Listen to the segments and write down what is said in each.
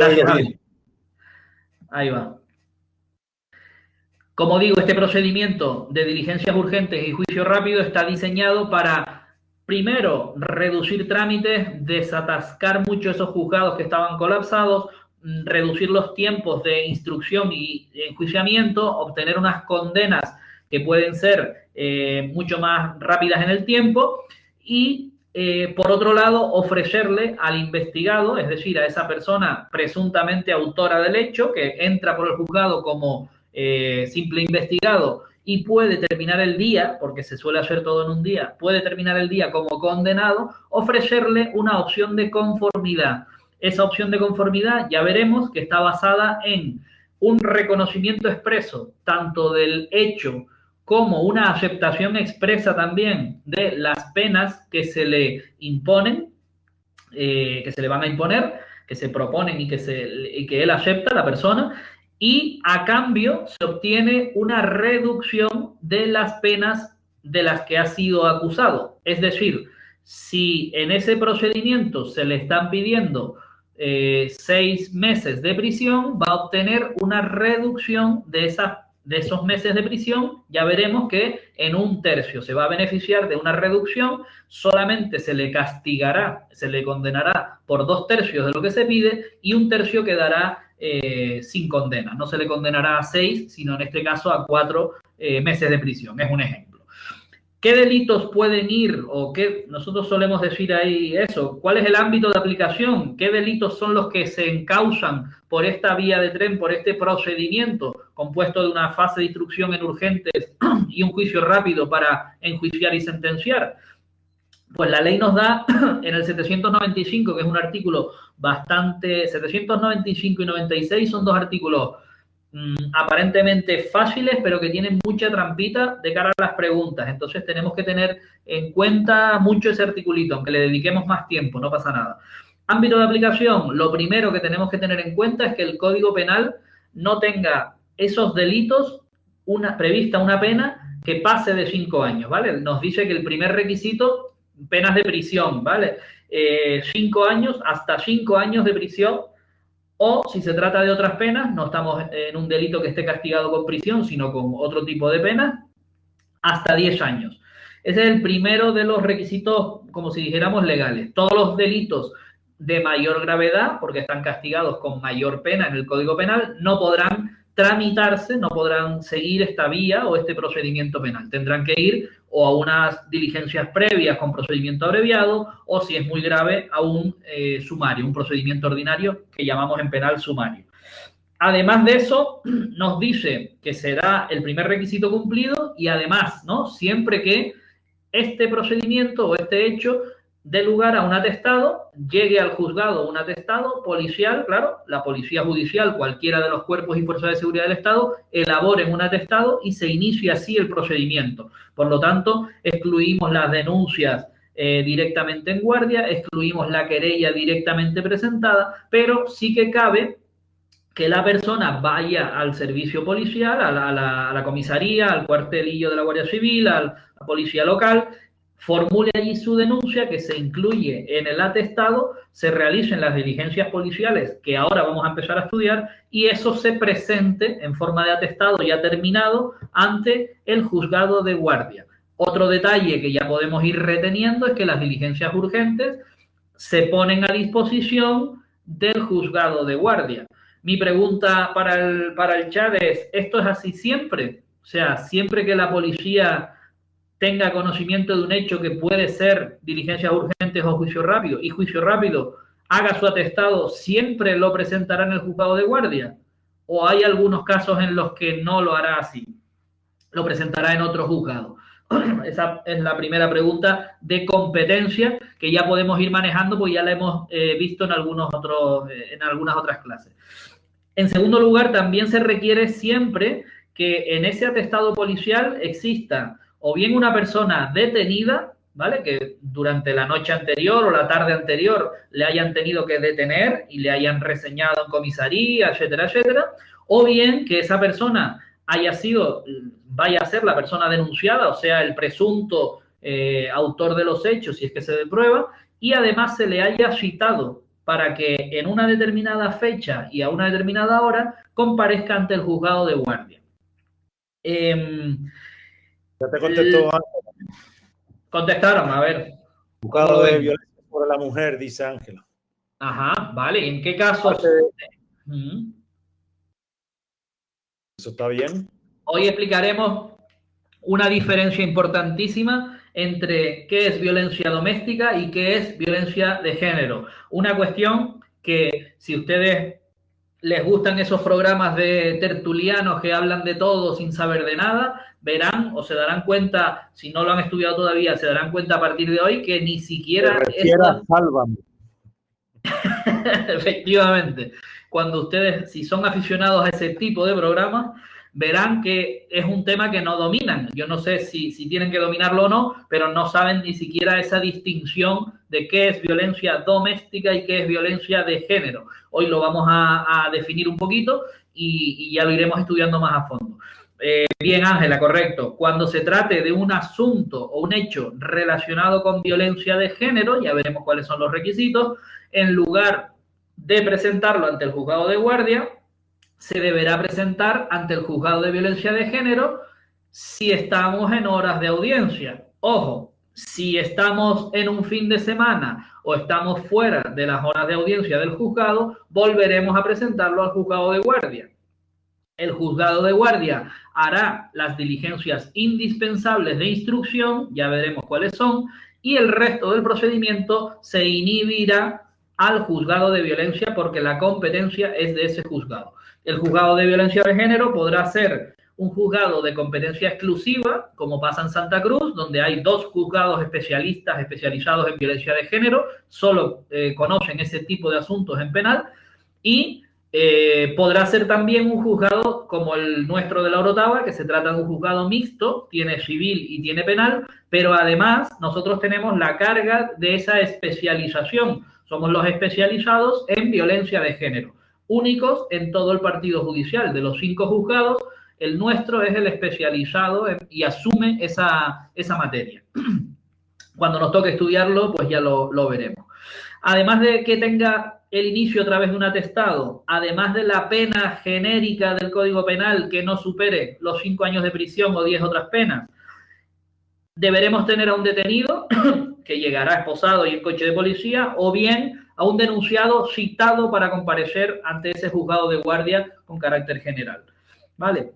Gracias, Javi. Ahí va. Como digo, este procedimiento de diligencias urgentes y juicio rápido está diseñado para, primero, reducir trámites, desatascar mucho esos juzgados que estaban colapsados, reducir los tiempos de instrucción y enjuiciamiento, obtener unas condenas que pueden ser mucho más rápidas en el tiempo y, por otro lado, ofrecerle al investigado, es decir, a esa persona presuntamente autora del hecho, que entra por el juzgado como simple investigado y puede terminar el día, porque se suele hacer todo en un día, puede terminar el día como condenado, ofrecerle una opción de conformidad. Esa opción de conformidad ya veremos que está basada en un reconocimiento expreso tanto del hecho como una aceptación expresa también de las penas que se le imponen, que se le van a imponer, que se proponen y que él acepta, la persona, y a cambio se obtiene una reducción de las penas de las que ha sido acusado. Es decir, si en ese procedimiento se le están pidiendo 6 meses de prisión, va a obtener una reducción de esos meses de prisión. Ya veremos que en 1/3 se va a beneficiar de una reducción, solamente se le castigará, se le condenará por 2/3 de lo que se pide y 1/3 quedará sin condena. No se le condenará a 6, sino en este caso a 4 meses de prisión. Es un ejemplo. ¿Qué delitos pueden ir o qué? Nosotros solemos decir ahí eso. ¿Cuál es el ámbito de aplicación? ¿Qué delitos son los que se encausan por esta vía de tren, por este procedimiento compuesto de una fase de instrucción en urgentes y un juicio rápido para enjuiciar y sentenciar? Pues la ley nos da en el 795, que es un artículo bastante... 795 y 96 son 2 artículos aparentemente fáciles, pero que tienen mucha trampita de cara a las preguntas. Entonces tenemos que tener en cuenta mucho ese articulito, aunque le dediquemos más tiempo, no pasa nada. Ámbito de aplicación, lo primero que tenemos que tener en cuenta es que el Código Penal no tenga esos delitos prevista una pena que pase de 5 años, ¿vale? Nos dice que el primer requisito, penas de prisión, ¿vale? 5 años, hasta 5 años de prisión. O si se trata de otras penas, no estamos en un delito que esté castigado con prisión, sino con otro tipo de penas, hasta 10 años. Ese es el primero de los requisitos, como si dijéramos, legales. Todos los delitos de mayor gravedad, porque están castigados con mayor pena en el Código Penal, no podrán tramitarse, no podrán seguir esta vía o este procedimiento penal. Tendrán que ir o a unas diligencias previas con procedimiento abreviado o, si es muy grave, a un sumario, un procedimiento ordinario que llamamos en penal sumario. Además de eso, nos dice que será el primer requisito cumplido y además, ¿no?, siempre que este procedimiento o este hecho dé lugar a un atestado, llegue al juzgado un atestado policial, claro, la policía judicial, cualquiera de los cuerpos y fuerzas de seguridad del Estado, elaboren un atestado y se inicie así el procedimiento. Por lo tanto, excluimos las denuncias directamente en guardia, excluimos la querella directamente presentada, pero sí que cabe que la persona vaya al servicio policial, a la comisaría, al cuartelillo de la Guardia Civil, a la policía local, formule allí su denuncia, que se incluye en el atestado, se realicen las diligencias policiales que ahora vamos a empezar a estudiar y eso se presente en forma de atestado ya terminado ante el juzgado de guardia. Otro detalle que ya podemos ir reteniendo es que las diligencias urgentes se ponen a disposición del juzgado de guardia. Mi pregunta para el chat es, ¿esto es así siempre? O sea, siempre que la policía tenga conocimiento de un hecho que puede ser diligencias urgentes o juicio rápido, y juicio rápido haga su atestado, ¿siempre lo presentará en el juzgado de guardia? ¿O hay algunos casos en los que no lo hará así? Lo presentará en otro juzgado. Esa es la primera pregunta de competencia que ya podemos ir manejando, pues ya la hemos visto en algunas otras clases. En segundo lugar, también se requiere siempre que en ese atestado policial exista o bien una persona detenida, ¿vale?, que durante la noche anterior o la tarde anterior le hayan tenido que detener y le hayan reseñado en comisaría, etcétera, etcétera, o bien que esa persona vaya a ser la persona denunciada, o sea, el presunto autor de los hechos, si es que se prueba, y además se le haya citado para que en una determinada fecha y a una determinada hora comparezca ante el juzgado de guardia. Ya te contestó. Contestaron, a ver. Juzgado de violencia sobre la mujer, dice Ángela. Ajá, vale. ¿En qué casos? ¿Eso está bien? Hoy explicaremos una diferencia importantísima entre qué es violencia doméstica y qué es violencia de género. Una cuestión que, si ustedes les gustan esos programas de tertulianos que hablan de todo sin saber de nada, verán o se darán cuenta, si no lo han estudiado todavía, se darán cuenta a partir de hoy que ni siquiera... Sálvame. Efectivamente, cuando ustedes, si son aficionados a ese tipo de programas, verán que es un tema que no dominan. Yo no sé si tienen que dominarlo o no, pero no saben ni siquiera esa distinción de qué es violencia doméstica y qué es violencia de género. Hoy lo vamos a definir un poquito y ya lo iremos estudiando más a fondo. Bien, Ángela, correcto. Cuando se trate de un asunto o un hecho relacionado con violencia de género, ya veremos cuáles son los requisitos, en lugar de presentarlo ante el juzgado de guardia, se deberá presentar ante el juzgado de violencia de género si estamos en horas de audiencia. Ojo, si estamos en un fin de semana o estamos fuera de las horas de audiencia del juzgado, volveremos a presentarlo al juzgado de guardia. El juzgado de guardia hará las diligencias indispensables de instrucción, ya veremos cuáles son, y el resto del procedimiento se inhibirá al juzgado de violencia porque la competencia es de ese juzgado. El juzgado de violencia de género podrá ser un juzgado de competencia exclusiva, como pasa en Santa Cruz, donde hay 2 juzgados especializados en violencia de género, solo conocen ese tipo de asuntos en penal, y podrá ser también un juzgado como el nuestro de la Orotava, que se trata de un juzgado mixto, tiene civil y tiene penal, pero además nosotros tenemos la carga de esa especialización. Somos los especializados en violencia de género, únicos en todo el partido judicial. De los 5 juzgados, el nuestro es el especializado y asume esa materia. Cuando nos toque estudiarlo, pues ya lo veremos. Además de que tenga el inicio a través de un atestado, además de la pena genérica del Código Penal que no supere los 5 años de prisión o 10 otras penas, deberemos tener a un detenido que llegará esposado y en coche de policía, o bien a un denunciado citado para comparecer ante ese juzgado de guardia con carácter general. ¿Vale?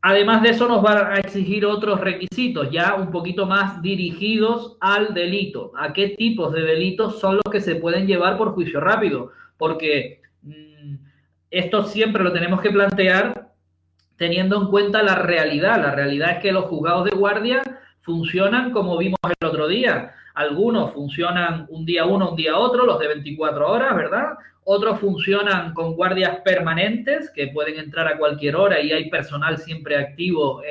Además de eso nos va a exigir otros requisitos ya un poquito más dirigidos al delito. ¿A qué tipos de delitos son los que se pueden llevar por juicio rápido? Porque esto siempre lo tenemos que plantear teniendo en cuenta la realidad. La realidad es que los juzgados de guardia funcionan como vimos el otro día. Algunos funcionan un día uno, un día otro, los de 24 horas, ¿verdad? Otros funcionan con guardias permanentes que pueden entrar a cualquier hora y hay personal siempre activo,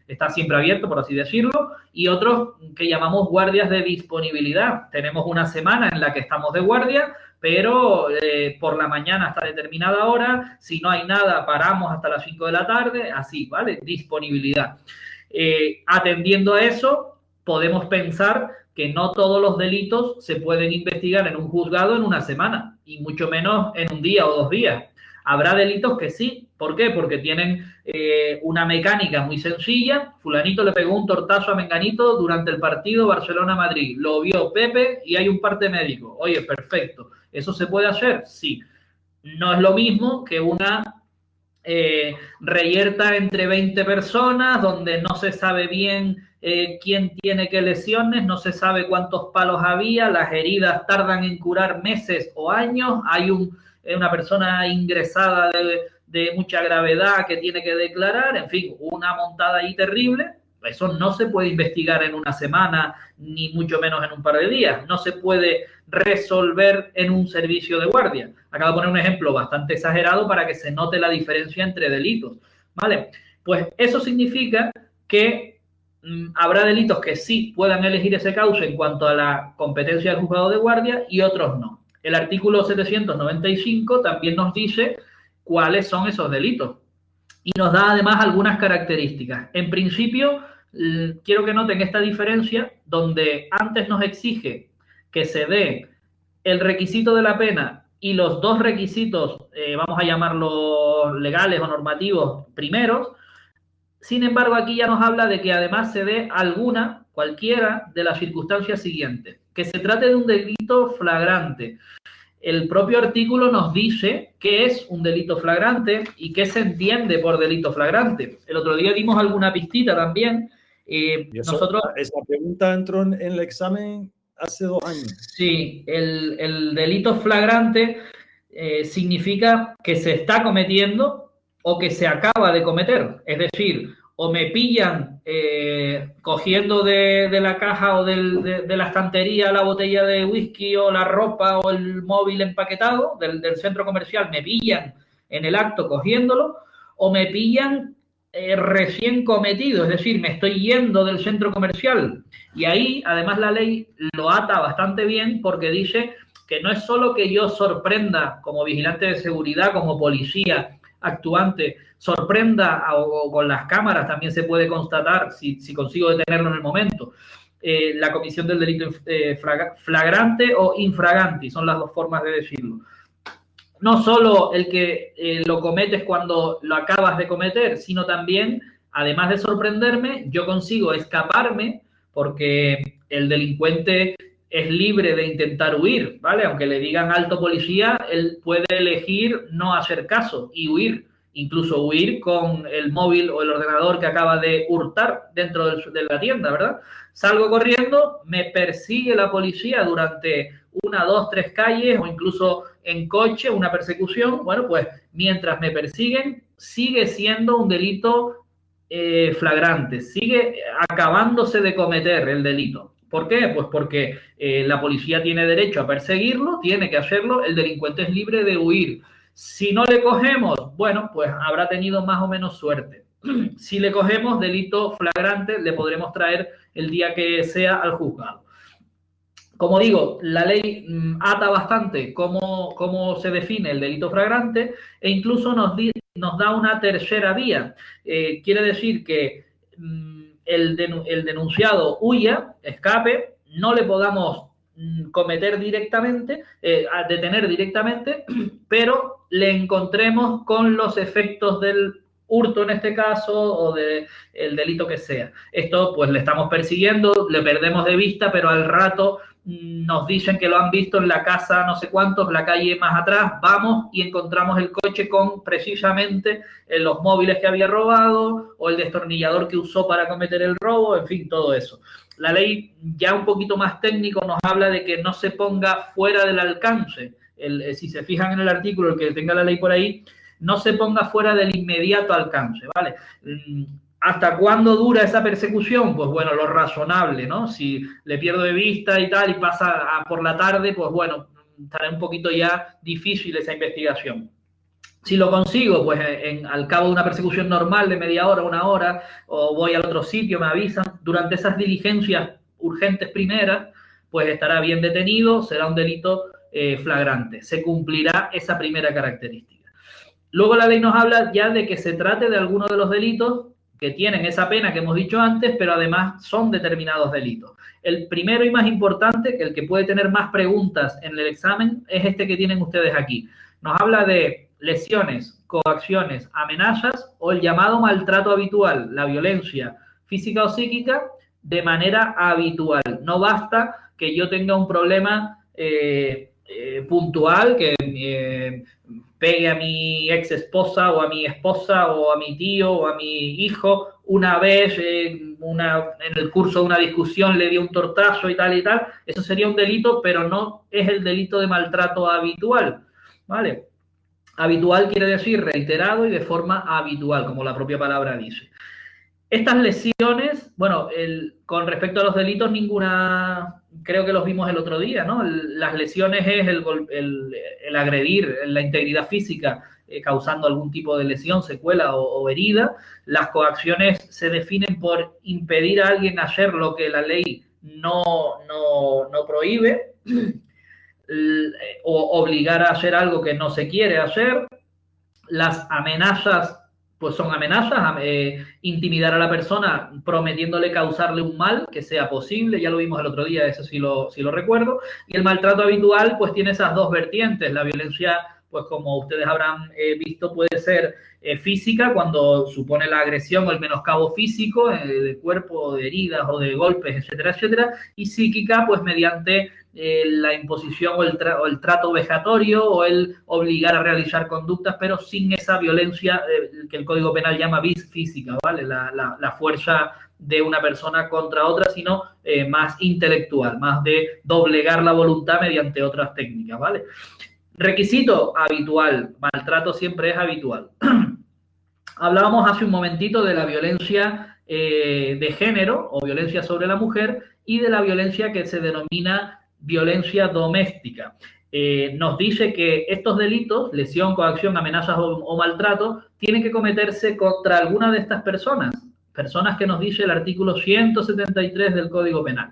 está siempre abierto, por así decirlo, y otros que llamamos guardias de disponibilidad. Tenemos una semana en la que estamos de guardia, pero por la mañana hasta determinada hora, si no hay nada, paramos hasta las 5 de la tarde, así, ¿vale? Disponibilidad. Atendiendo a eso, podemos pensar que no todos los delitos se pueden investigar en un juzgado en una semana, y mucho menos en un día o 2 días. Habrá delitos que sí. ¿Por qué? Porque tienen una mecánica muy sencilla. Fulanito le pegó un tortazo a Menganito durante el partido Barcelona-Madrid. Lo vio Pepe y hay un parte médico. Oye, perfecto. ¿Eso se puede hacer? Sí. No es lo mismo que una reyerta entre 20 personas, donde no se sabe bien quién tiene qué lesiones, no se sabe cuántos palos había, las heridas tardan en curar meses o años, hay una persona ingresada de mucha gravedad que tiene que declarar, en fin, una montada ahí terrible. Eso no se puede investigar en una semana, ni mucho menos en un par de días. No se puede resolver en un servicio de guardia. Acabo de poner un ejemplo bastante exagerado para que se note la diferencia entre delitos, ¿vale? Pues eso significa que habrá delitos que sí puedan elegir ese cauce en cuanto a la competencia del juzgado de guardia y otros no. El artículo 795 también nos dice cuáles son esos delitos y nos da además algunas características. En principio, quiero que noten esta diferencia donde antes nos exige que se dé el requisito de la pena y los dos requisitos, vamos a llamarlos legales o normativos, primeros. Sin embargo, aquí ya nos habla de que además se dé alguna, cualquiera, de las circunstancias siguientes. Que se trate de un delito flagrante. El propio artículo nos dice qué es un delito flagrante y qué se entiende por delito flagrante. El otro día dimos alguna pistita también. Y esa pregunta entró en el examen hace 2 años. Sí, el delito flagrante significa que se está cometiendo o que se acaba de cometer. Es decir, o me pillan cogiendo de la caja o de la estantería la botella de whisky o la ropa o el móvil empaquetado del centro comercial, me pillan en el acto cogiéndolo, o me pillan recién cometido, es decir, me estoy yendo del centro comercial. Y ahí, además, la ley lo ata bastante bien porque dice que no es solo que yo sorprenda como vigilante de seguridad, como policía actuante, sorprenda o con las cámaras también se puede constatar si consigo detenerlo en el momento. La comisión del delito flagrante o infraganti, son las dos formas de decirlo. No solo el que lo cometes cuando lo acabas de cometer, sino también, además de sorprenderme, yo consigo escaparme porque el delincuente es libre de intentar huir, ¿vale? Aunque le digan alto policía, él puede elegir no hacer caso y huir, incluso huir con el móvil o el ordenador que acaba de hurtar dentro de la tienda, ¿verdad? Salgo corriendo, me persigue la policía durante 1, 2, 3 calles o incluso en coche, una persecución. Bueno, pues mientras me persiguen, sigue siendo un delito flagrante, sigue acabándose de cometer el delito. ¿Por qué? Pues porque la policía tiene derecho a perseguirlo, tiene que hacerlo, el delincuente es libre de huir. Si no le cogemos, bueno, pues habrá tenido más o menos suerte. Si le cogemos delito flagrante, le podremos traer el día que sea al juzgado. Como digo, la ley ata bastante cómo se define el delito flagrante e incluso nos da una tercera vía. Quiere decir que el denunciado huya, escape, no le podamos cometer directamente, detener directamente, pero le encontremos con los efectos del hurto en este caso o del delito que sea. Esto pues le estamos persiguiendo, le perdemos de vista, pero al rato nos dicen que lo han visto en la casa no sé cuántos, la calle más atrás, vamos y encontramos el coche con precisamente los móviles que había robado o el destornillador que usó para cometer el robo, en fin, todo eso. La ley ya un poquito más técnico nos habla de que no se ponga fuera del alcance. Si se fijan en el artículo, el que tenga la ley por ahí, no se ponga fuera del inmediato alcance, ¿vale? ¿Hasta cuándo dura esa persecución? Pues bueno, lo razonable, ¿no? Si le pierdo de vista y tal y pasa por la tarde, pues bueno, estará un poquito ya difícil esa investigación. Si lo consigo, pues al cabo de una persecución normal de media hora, 1 hora, o voy al otro sitio, me avisan, durante esas diligencias urgentes primeras, pues estará bien detenido, será un delito flagrante. Se cumplirá esa primera característica. Luego la ley nos habla ya de que se trate de alguno de los delitos que tienen esa pena que hemos dicho antes, pero además son determinados delitos. El primero y más importante, el que puede tener más preguntas en el examen, es este que tienen ustedes aquí. Nos habla de lesiones, coacciones, amenazas o el llamado maltrato habitual, la violencia física o psíquica de manera habitual. No basta que yo tenga un problema puntual, que pegue a mi ex esposa o a mi esposa o a mi tío o a mi hijo una vez en el curso de una discusión le dio un tortazo y tal, eso sería un delito, pero no es el delito de maltrato habitual, ¿vale? Habitual quiere decir reiterado y de forma habitual, como la propia palabra dice. Estas lesiones, bueno, con respecto a los delitos, ninguna, creo que los vimos el otro día, ¿no? Las lesiones es el agredir la integridad física causando algún tipo de lesión, secuela o herida. Las coacciones se definen por impedir a alguien hacer lo que la ley no prohíbe o obligar a hacer algo que no se quiere hacer. Las amenazas pues son amenazas, intimidar a la persona prometiéndole causarle un mal que sea posible, ya lo vimos el otro día, eso sí lo recuerdo, y el maltrato habitual pues tiene esas dos vertientes, la violencia pues como ustedes habrán visto puede ser física cuando supone la agresión o el menoscabo físico de cuerpo, de heridas o de golpes, etcétera, etcétera, y psíquica pues mediante la imposición o el trato vejatorio o el obligar a realizar conductas, pero sin esa violencia que el Código Penal llama vis física, ¿vale? La fuerza de una persona contra otra, sino más intelectual, más de doblegar la voluntad mediante otras técnicas, ¿vale? Requisito habitual, maltrato siempre es habitual. Hablábamos hace un momentito de la violencia de género o violencia sobre la mujer y de la violencia que se denomina violencia doméstica. Nos dice que estos delitos, lesión, coacción, amenazas o maltrato, tienen que cometerse contra alguna de estas personas que nos dice el artículo 173 del Código Penal.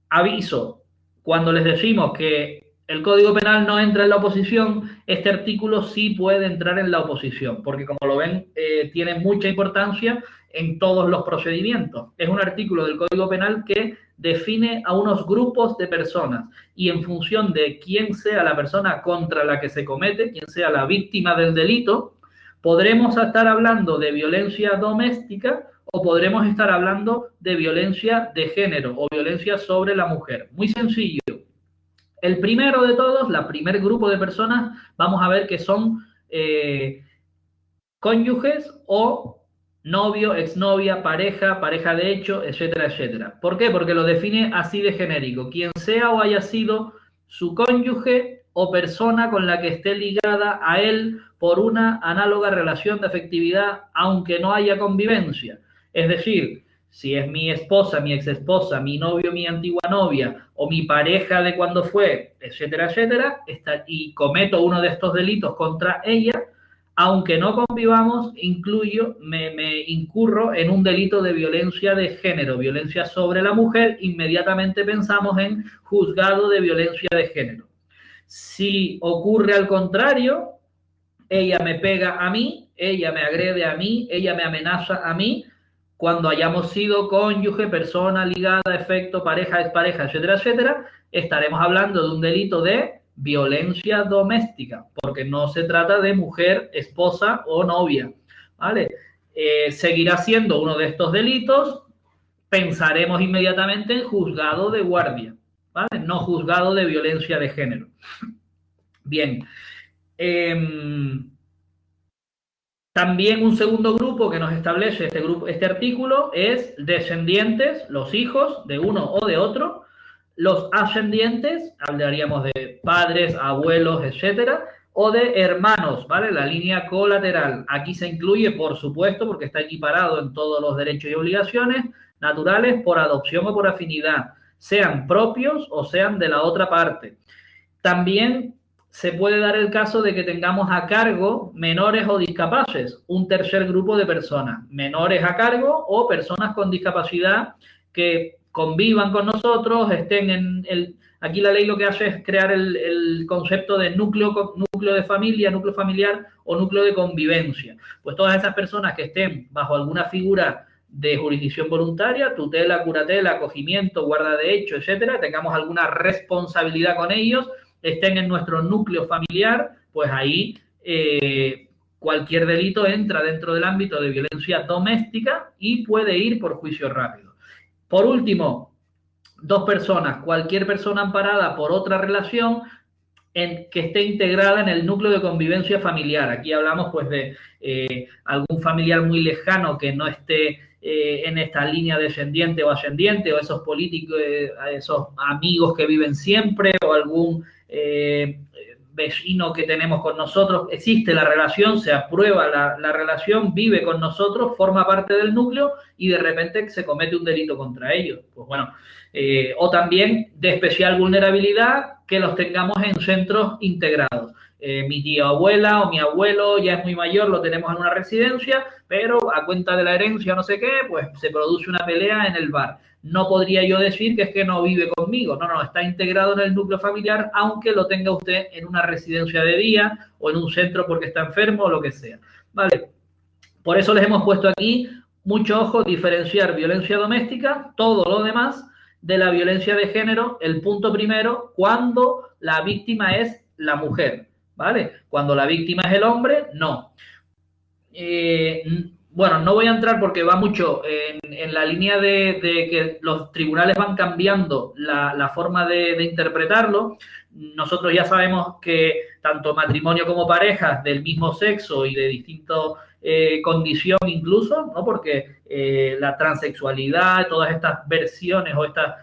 Aviso, cuando les decimos que el Código Penal no entra en la oposición, este artículo sí puede entrar en la oposición, porque como lo ven, tiene mucha importancia en todos los procedimientos. Es un artículo del Código Penal que define a unos grupos de personas y en función de quién sea la persona contra la que se comete, quién sea la víctima del delito, podremos estar hablando de violencia doméstica o podremos estar hablando de violencia de género o violencia sobre la mujer. Muy sencillo. El primero de todos, el primer grupo de personas, vamos a ver que son cónyuges o novio, exnovia, pareja, pareja de hecho, etcétera, etcétera. ¿Por qué? Porque lo define así de genérico. Quien sea o haya sido su cónyuge o persona con la que esté ligada a él por una análoga relación de afectividad, aunque no haya convivencia. Es decir, si es mi esposa, mi exesposa, mi novio, mi antigua novia, o mi pareja de cuando fue, etcétera, etcétera, y cometo uno de estos delitos contra ella, aunque no convivamos, me incurro en un delito de violencia de género, violencia sobre la mujer, inmediatamente pensamos en juzgado de violencia de género. Si ocurre al contrario, ella me pega a mí, ella me agrede a mí, ella me amenaza a mí, cuando hayamos sido cónyuge, persona ligada, efecto, pareja, expareja, etcétera, etcétera, estaremos hablando de un delito de violencia doméstica, porque no se trata de mujer, esposa o novia, ¿vale? Seguirá siendo uno de estos delitos, pensaremos inmediatamente en juzgado de guardia, ¿vale? No juzgado de violencia de género. Bien. También un segundo grupo que nos establece este artículo es descendientes, los hijos de uno o de otro, los ascendientes, hablaríamos de padres, abuelos, etcétera, o de hermanos, ¿vale? La línea colateral. Aquí se incluye, por supuesto, porque está equiparado en todos los derechos y obligaciones naturales por adopción o por afinidad, sean propios o sean de la otra parte. También se puede dar el caso de que tengamos a cargo menores o discapaces, un tercer grupo de personas, menores a cargo o personas con discapacidad que convivan con nosotros, estén en el... Aquí la ley lo que hace es crear el concepto de núcleo de familia, núcleo familiar o núcleo de convivencia. Pues todas esas personas que estén bajo alguna figura de jurisdicción voluntaria, tutela, curatela, acogimiento, guarda de hecho, etcétera, tengamos alguna responsabilidad con ellos, estén en nuestro núcleo familiar, pues ahí cualquier delito entra dentro del ámbito de violencia doméstica y puede ir por juicio rápido. Por último, dos personas, cualquier persona amparada por otra relación que esté integrada en el núcleo de convivencia familiar. Aquí hablamos pues de algún familiar muy lejano que no esté en esta línea descendiente o ascendiente, o esos políticos, esos amigos que viven siempre, o algún vecino que tenemos con nosotros. Existe la relación, se aprueba la relación, vive con nosotros, forma parte del núcleo y de repente se comete un delito contra ellos. Pues bueno, o también de especial vulnerabilidad, que los tengamos en centros integrados. Mi tía abuela o mi abuelo ya es muy mayor, lo tenemos en una residencia, pero a cuenta de la herencia o no sé qué, pues se produce una pelea en el bar. No podría yo decir que es que no vive conmigo, no, está integrado en el núcleo familiar, aunque lo tenga usted en una residencia de día o en un centro porque está enfermo o lo que sea. Vale. Por eso les hemos puesto aquí mucho ojo, diferenciar violencia doméstica, todo lo demás, de la violencia de género, el punto primero, cuando la víctima es la mujer, ¿vale? Cuando la víctima es el hombre, no. Bueno, no voy a entrar porque va mucho en la línea de que los tribunales van cambiando la forma de interpretarlo. Nosotros ya sabemos que tanto matrimonio como parejas del mismo sexo y de distintas condición incluso, ¿no? Porque la transexualidad, todas estas versiones o estas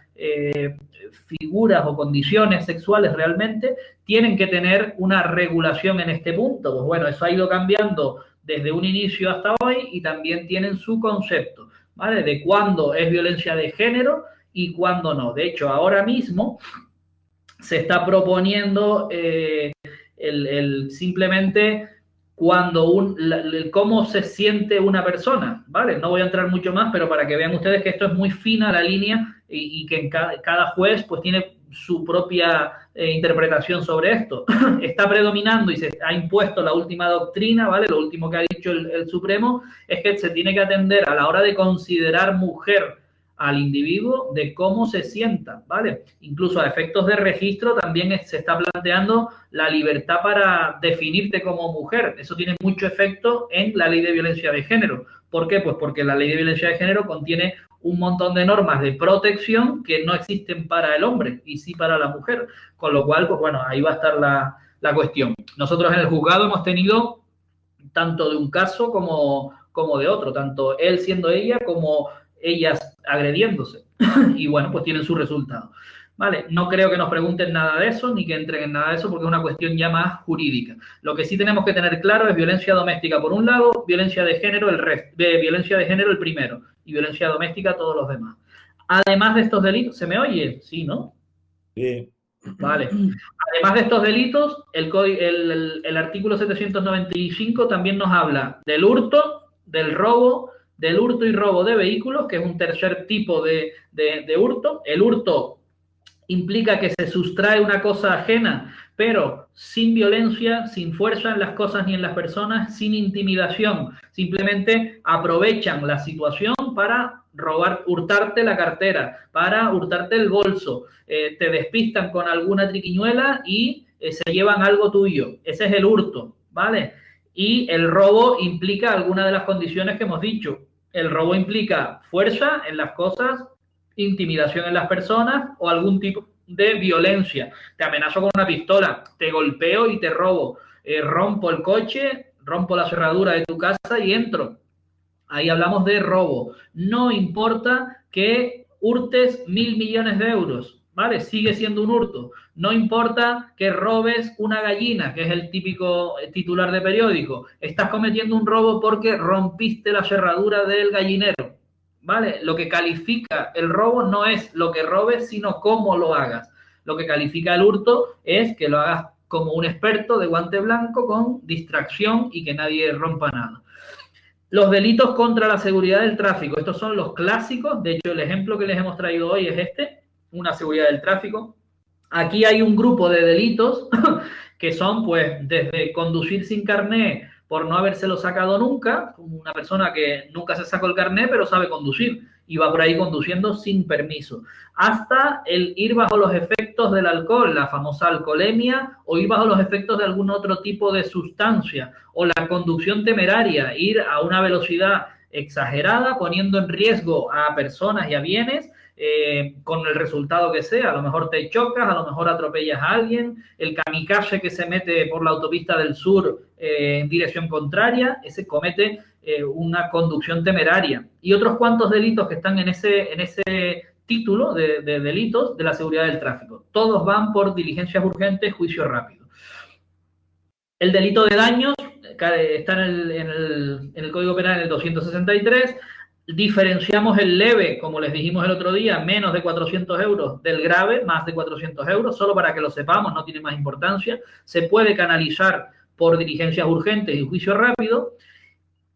figuras o condiciones sexuales realmente tienen que tener una regulación en este punto. Pues bueno, eso ha ido cambiando desde un inicio hasta hoy y también tienen su concepto, ¿vale? De cuándo es violencia de género y cuándo no. De hecho, ahora mismo se está proponiendo simplemente cuando cómo se siente una persona, ¿vale? No voy a entrar mucho más, pero para que vean ustedes que esto es muy fina la línea y que en cada juez pues tiene su propia interpretación sobre esto. Está predominando y se ha impuesto la última doctrina, ¿vale? Lo último que ha dicho el Supremo es que se tiene que atender a la hora de considerar mujer al individuo de cómo se sienta, ¿vale? Incluso a efectos de registro también se está planteando la libertad para definirte como mujer. Eso tiene mucho efecto en la ley de violencia de género. ¿Por qué? Pues porque la ley de violencia de género contiene un montón de normas de protección que no existen para el hombre y sí para la mujer. Con lo cual, pues bueno, ahí va a estar la cuestión. Nosotros en el juzgado hemos tenido tanto de un caso como de otro, tanto él siendo ella como ellas agrediéndose. Y bueno, pues tienen su resultado. Vale, no creo que nos pregunten nada de eso, ni que entren en nada de eso, porque es una cuestión ya más jurídica. Lo que sí tenemos que tener claro es violencia doméstica por un lado, violencia de género el resto, violencia de género el primero, y violencia doméstica todos los demás. Además de estos delitos, ¿se me oye? Sí, ¿no? Sí. Vale. Además de estos delitos, el artículo 795 también nos habla del hurto, del robo, del hurto y robo de vehículos, que es un tercer tipo de hurto. El hurto implica que se sustrae una cosa ajena, pero sin violencia, sin fuerza en las cosas ni en las personas, sin intimidación. Simplemente aprovechan la situación para robar, hurtarte la cartera, para hurtarte el bolso, te despistan con alguna triquiñuela y se llevan algo tuyo. Ese es el hurto, ¿vale? Y el robo implica alguna de las condiciones que hemos dicho. El robo implica fuerza en las cosas, intimidación en las personas o algún tipo de violencia. Te amenazo con una pistola, te golpeo y te robo, rompo el coche, rompo la cerradura de tu casa y entro. Ahí hablamos de robo. No importa que hurtes 1.000 millones de euros, ¿vale? Sigue siendo un hurto. No importa que robes una gallina, que es el típico titular de periódico. Estás cometiendo un robo porque rompiste la cerradura del gallinero, ¿vale? Lo que califica el robo no es lo que robes, sino cómo lo hagas. Lo que califica el hurto es que lo hagas como un experto de guante blanco con distracción y que nadie rompa nada. Los delitos contra la seguridad del tráfico, estos son los clásicos. De hecho, el ejemplo que les hemos traído hoy es una seguridad del tráfico. Aquí hay un grupo de delitos que son, pues, desde conducir sin carné por no habérselo sacado nunca, una persona que nunca se sacó el carné pero sabe conducir y va por ahí conduciendo sin permiso, hasta el ir bajo los efectos del alcohol, la famosa alcoholemia, o ir bajo los efectos de algún otro tipo de sustancia, o la conducción temeraria, ir a una velocidad exagerada poniendo en riesgo a personas y a bienes, con el resultado que sea. A lo mejor te chocas, a lo mejor atropellas a alguien, el kamikaze que se mete por la autopista del sur en dirección contraria, ese comete una conducción temeraria. Y otros cuantos delitos que están en ese título de delitos de la seguridad del tráfico. Todos van por diligencias urgentes, juicio rápido. El delito de daños está en el Código Penal en el 263. Diferenciamos el leve, como les dijimos el otro día, menos de 400 euros, del grave, más de 400 euros, solo para que lo sepamos, no tiene más importancia. Se puede canalizar por diligencias urgentes y juicio rápido.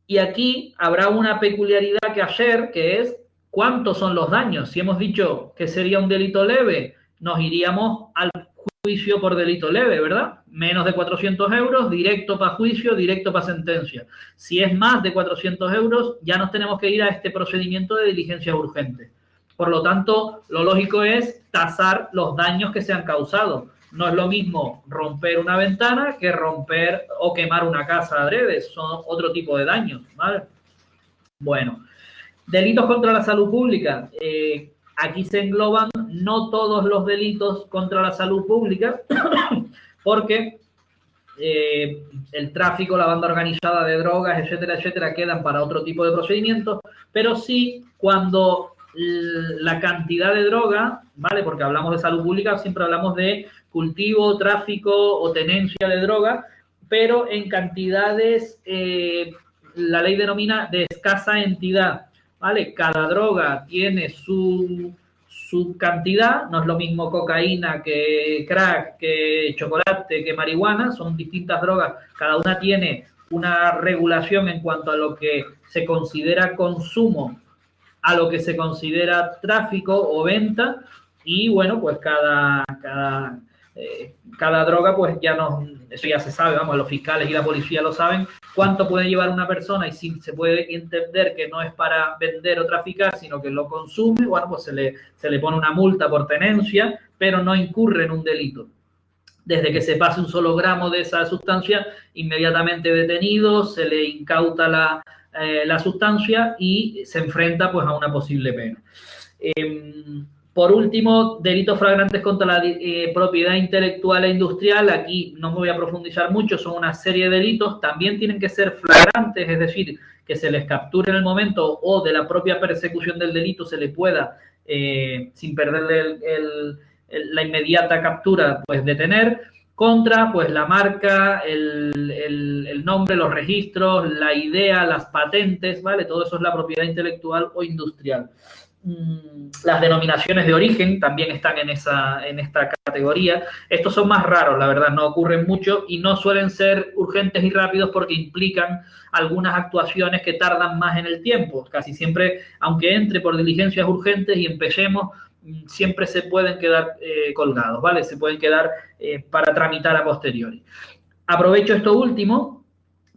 Y aquí habrá una peculiaridad que hacer, que es ¿cuántos son los daños? Si hemos dicho que sería un delito leve, nos iríamos al juicio por delito leve, ¿verdad? Menos de 400 euros, directo para juicio, directo para sentencia. Si es más de 400 euros, ya nos tenemos que ir a este procedimiento de diligencia urgente. Por lo tanto, lo lógico es tasar los daños que se han causado. No es lo mismo romper una ventana que romper o quemar una casa adrede. Son otro tipo de daños, ¿vale? Bueno, delitos contra la salud pública. Aquí se engloban no todos los delitos contra la salud pública, porque el tráfico, la banda organizada de drogas, etcétera, etcétera, quedan para otro tipo de procedimientos, pero sí cuando la cantidad de droga, ¿vale? Porque hablamos de salud pública, siempre hablamos de cultivo, tráfico o tenencia de droga, pero en cantidades, la ley denomina de escasa entidad, ¿vale? Cada droga tiene su cantidad, no es lo mismo cocaína que crack, que chocolate, que marihuana, son distintas drogas, cada una tiene una regulación en cuanto a lo que se considera consumo, a lo que se considera tráfico o venta, y bueno, pues cada droga, pues ya no, eso ya se sabe, vamos, los fiscales y la policía lo saben, cuánto puede llevar una persona, y si se puede entender que no es para vender o traficar, sino que lo consume, bueno, pues se le pone una multa por tenencia, pero no incurre en un delito. Desde que se pase un solo gramo de esa sustancia, inmediatamente detenido, se le incauta la sustancia y se enfrenta pues a una posible pena. Por último, delitos flagrantes contra la propiedad intelectual e industrial. Aquí no me voy a profundizar mucho, son una serie de delitos. También tienen que ser flagrantes, es decir, que se les capture en el momento o de la propia persecución del delito se le pueda, sin perderle la inmediata captura, pues detener. Contra, pues la marca, el nombre, los registros, la idea, las patentes, ¿vale? Todo eso es la propiedad intelectual o industrial. Las denominaciones de origen también están en esta categoría. Estos son más raros, la verdad, no ocurren mucho y no suelen ser urgentes y rápidos porque implican algunas actuaciones que tardan más en el tiempo. Casi siempre, aunque entre por diligencias urgentes y empecemos, siempre se pueden quedar colgados, ¿vale? Se pueden quedar para tramitar a posteriori. Aprovecho esto último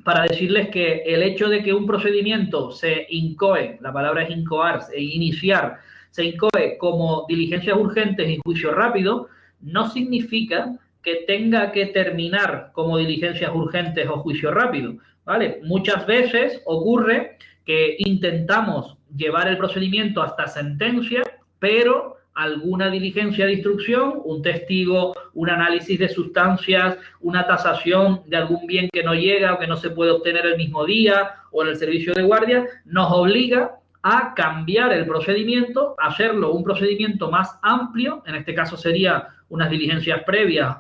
para decirles que el hecho de que un procedimiento se incoe, la palabra es incoar, iniciar, se incoe como diligencias urgentes y juicio rápido, no significa que tenga que terminar como diligencias urgentes o juicio rápido, ¿vale? Muchas veces ocurre que intentamos llevar el procedimiento hasta sentencia, pero alguna diligencia de instrucción, un testigo, un análisis de sustancias, una tasación de algún bien que no llega o que no se puede obtener el mismo día o en el servicio de guardia, nos obliga a cambiar el procedimiento, a hacerlo un procedimiento más amplio, en este caso sería unas diligencias previas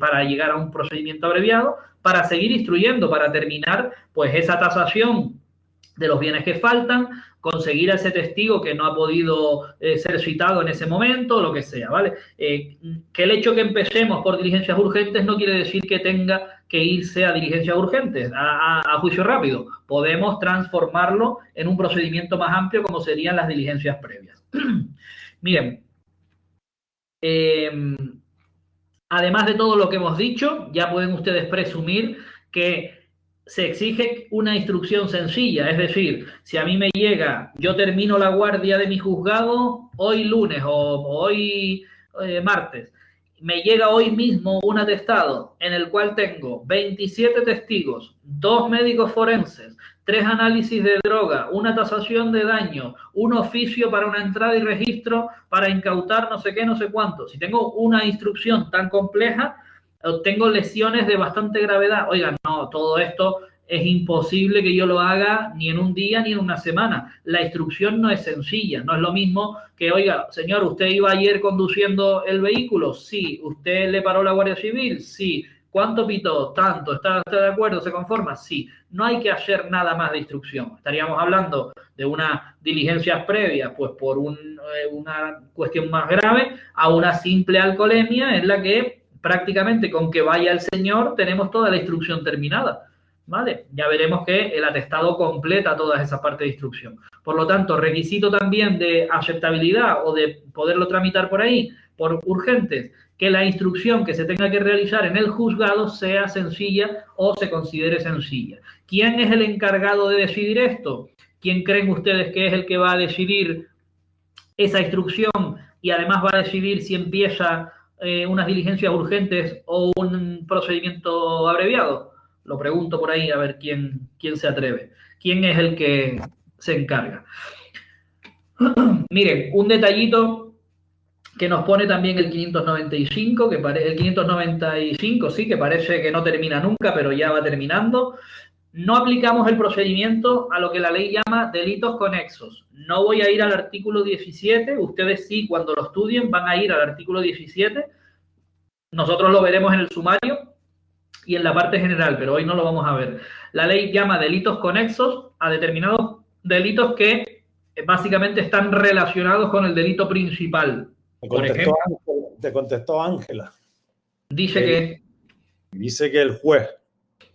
para llegar a un procedimiento abreviado, para seguir instruyendo, para terminar pues esa tasación de los bienes que faltan, conseguir a ese testigo que no ha podido ser citado en ese momento, lo que sea, ¿vale? Que el hecho que empecemos por diligencias urgentes no quiere decir que tenga que irse a diligencias urgentes, a juicio rápido. Podemos transformarlo en un procedimiento más amplio como serían las diligencias previas. Miren, además de todo lo que hemos dicho, ya pueden ustedes presumir que se exige una instrucción sencilla, es decir, si a mí me llega, yo termino la guardia de mi juzgado hoy lunes o hoy martes, me llega hoy mismo un atestado en el cual tengo 27 testigos, 2 médicos forenses, 3 análisis de droga, una tasación de daño, un oficio para una entrada y registro para incautar no sé qué, no sé cuánto. Si tengo una instrucción tan compleja, tengo lesiones de bastante gravedad. Oigan, no, todo esto es imposible que yo lo haga ni en un día ni en una semana. La instrucción no es sencilla. No es lo mismo que, oiga, señor, ¿usted iba ayer conduciendo el vehículo? Sí. ¿Usted le paró la Guardia Civil? Sí. ¿Cuánto pitó? Tanto. ¿Está de acuerdo? ¿Se conforma? Sí. No hay que hacer nada más de instrucción. Estaríamos hablando de unas diligencias previas, pues por una cuestión más grave, a una simple alcoholemia en la que prácticamente con que vaya el señor tenemos toda la instrucción terminada, ¿vale? Ya veremos que el atestado completa toda esa parte de instrucción. Por lo tanto, requisito también de aceptabilidad o de poderlo tramitar por ahí, por urgentes, que la instrucción que se tenga que realizar en el juzgado sea sencilla o se considere sencilla. ¿Quién es el encargado de decidir esto? ¿Quién creen ustedes que es el que va a decidir esa instrucción y además va a decidir si empieza unas diligencias urgentes o un procedimiento abreviado? Lo pregunto por ahí a ver quién se atreve. ¿Quién es el que se encarga? Miren, un detallito que nos pone también el 595, el 595 sí, que parece que no termina nunca, pero ya va terminando. No aplicamos el procedimiento a lo que la ley llama delitos conexos. No voy a ir al artículo 17, ustedes sí, cuando lo estudien, van a ir al artículo 17. Nosotros lo veremos en el sumario y en la parte general, pero hoy no lo vamos a ver. La ley llama delitos conexos a determinados delitos que básicamente están relacionados con el delito principal. Por ejemplo, te contestó Ángela. Dice que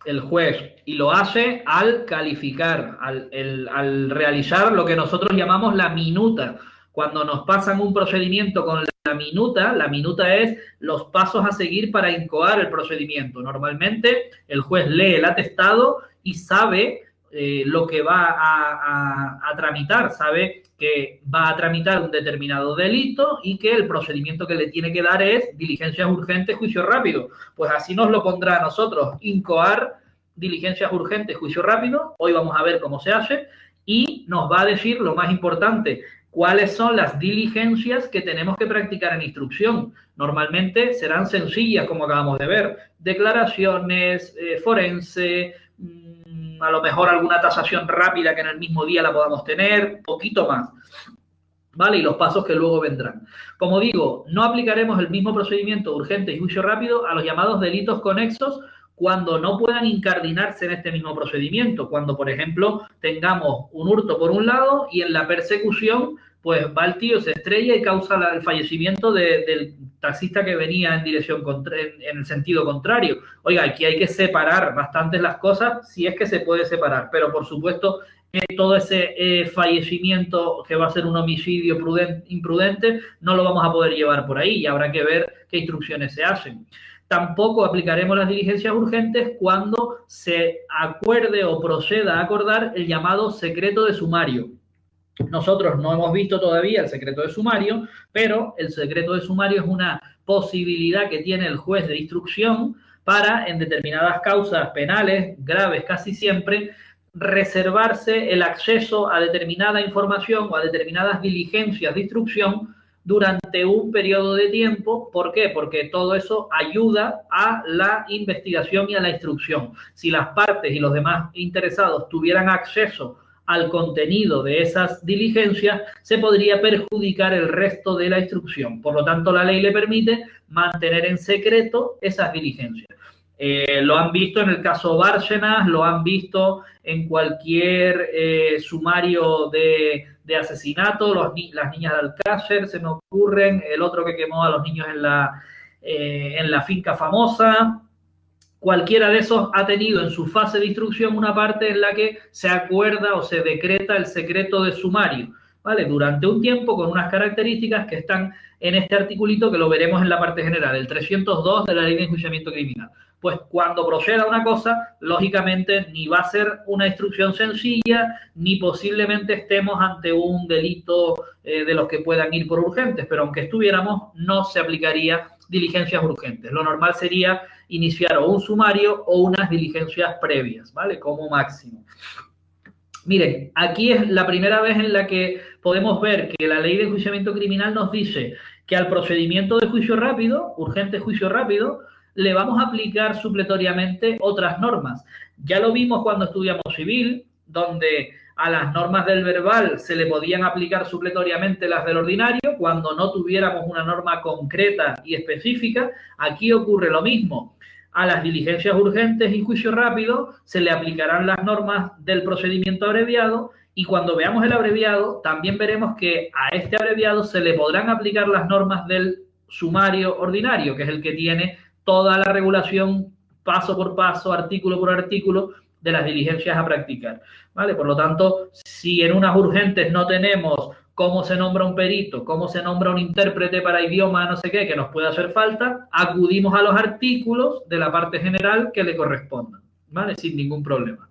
el juez, y lo hace al calificar, al realizar lo que nosotros llamamos la minuta. Cuando nos pasan un procedimiento con la minuta es los pasos a seguir para incoar el procedimiento. Normalmente el juez lee el atestado y sabe lo que va a tramitar, sabe que va a tramitar un determinado delito y que el procedimiento que le tiene que dar es diligencias urgentes, juicio rápido. Pues así nos lo pondrá a nosotros, incoar, diligencias urgentes, juicio rápido. Hoy vamos a ver cómo se hace y nos va a decir lo más importante, cuáles son las diligencias que tenemos que practicar en instrucción. Normalmente serán sencillas, como acabamos de ver, declaraciones, forense, a lo mejor alguna tasación rápida que en el mismo día la podamos tener, poquito más, ¿vale? Y los pasos que luego vendrán. Como digo, no aplicaremos el mismo procedimiento urgente y juicio rápido a los llamados delitos conexos cuando no puedan incardinarse en este mismo procedimiento. Cuando, por ejemplo, tengamos un hurto por un lado y en la persecución, pues va el tío, se estrella y causa el fallecimiento del taxista que venía en dirección en el sentido contrario. Oiga, aquí hay que separar bastante las cosas, si es que se puede separar, pero por supuesto todo ese fallecimiento que va a ser un homicidio imprudente no lo vamos a poder llevar por ahí y habrá que ver qué instrucciones se hacen. Tampoco aplicaremos las diligencias urgentes cuando se acuerde o proceda a acordar el llamado secreto de sumario. Nosotros no hemos visto todavía el secreto de sumario, pero el secreto de sumario es una posibilidad que tiene el juez de instrucción para, en determinadas causas penales, graves casi siempre, reservarse el acceso a determinada información o a determinadas diligencias de instrucción durante un periodo de tiempo. ¿Por qué? Porque todo eso ayuda a la investigación y a la instrucción. Si las partes y los demás interesados tuvieran acceso al contenido de esas diligencias, se podría perjudicar el resto de la instrucción. Por lo tanto, la ley le permite mantener en secreto esas diligencias. Lo han visto en el caso Bárcenas, lo han visto en cualquier sumario de asesinato, las niñas de Alcácer, se me ocurren, el otro que quemó a los niños en la finca famosa. Cualquiera de esos ha tenido en su fase de instrucción una parte en la que se acuerda o se decreta el secreto de sumario, ¿vale? Durante un tiempo con unas características que están en este articulito que lo veremos en la parte general, el 302 de la Ley de Enjuiciamiento Criminal. Pues cuando proceda una cosa, lógicamente ni va a ser una instrucción sencilla, ni posiblemente estemos ante un delito de los que puedan ir por urgentes, pero aunque estuviéramos, no se aplicaría diligencias urgentes. Lo normal sería iniciar o un sumario o unas diligencias previas, ¿vale? Como máximo. Miren, aquí es la primera vez en la que podemos ver que la Ley de Enjuiciamiento Criminal nos dice que al procedimiento de juicio rápido, urgente juicio rápido, le vamos a aplicar supletoriamente otras normas. Ya lo vimos cuando estudiamos civil, donde a las normas del verbal se le podían aplicar supletoriamente las del ordinario cuando no tuviéramos una norma concreta y específica. Aquí ocurre lo mismo. A las diligencias urgentes y juicio rápido se le aplicarán las normas del procedimiento abreviado y cuando veamos el abreviado también veremos que a este abreviado se le podrán aplicar las normas del sumario ordinario, que es el que tiene toda la regulación paso por paso, artículo por artículo de las diligencias a practicar, ¿vale? Por lo tanto, si en unas urgentes no tenemos cómo se nombra un perito, cómo se nombra un intérprete para idioma, no sé qué, que nos puede hacer falta, acudimos a los artículos de la parte general que le correspondan, ¿vale? Sin ningún problema.